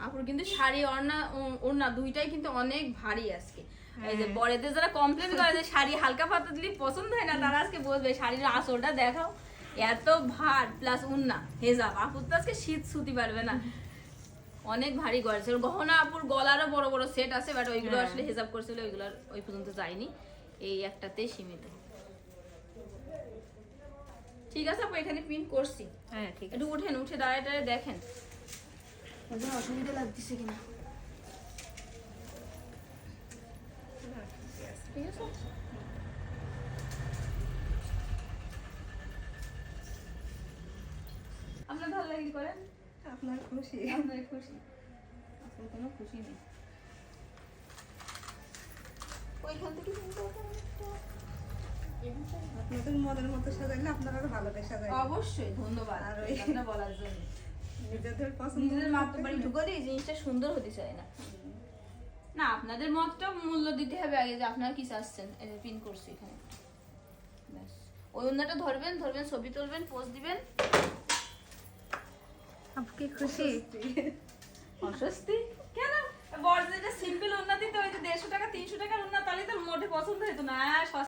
আপুর কিন্তু শাড়ি ওড়না দুইটাই কিন্তু অনেক ভারী আজকে। এই যে বড়দের যারা কমপ্লেন করে যে শাড়ি হালকা পাতলা দিলে পছন্দ হয় না, তারা আজকে বলবে শাড়ির আসলটা দেখাও, এত ভার প্লাস উন্না হেজাব। আপুর তো আজকে শীত ছুটি পারবে না, অনেক ভারী গড়ছে। গহনা আপুর গলারও বড় বড় সেট আছে, বাট ওইগুলো আসলে হেজাব করছিল, ওইগুলো ওই পর্যন্ত যায়নি, এই একটাতেই সীমিত। ঠিক আছে আপু, এখানে পিন করছি। হ্যাঁ ঠিক আছে, একটু উঠেন, উঠে দাঁড়ায় দাঁড়ায় দেখেন অসুবিধা লাগতেছে কিনা। ঠিক আছে, আপনার ভালো লাগলে করেন, আপনার খুশি। আপনার খুশি, আপনার কোনো খুশি নেই। ওইখান থেকে চিন্তা আপনাদের মনের মতো সাজাইলে আপনারা আরো ভালো করে সাজাইবেন। অবশ্যই ধন্যবাদ আর ওই আপনারা বলার জন্য। নিজেদের পছন্দ নিজেদের মাত্র বাড়ি ঢুকে দিয়ে জিনিসটা সুন্দর হতে চায় না। না, আপনাদের মতটা মূল্য দিতে হবে আগে, যে আপনারা কি চাচ্ছেন। এই যে পিন করছি এখানে, ব্যাস। ওই অন্যটা ধরবেন, ছবি তুলবেন, পোজ দিবেন। আপু কি খুশি? অস্বস্তি কেন? বড় যেটা সিম্পল উন্নতি, তো ওই যে 150 টাকা 300 টাকার উন্নতি, তাহলে তো মোটে পছন্দ হতো না।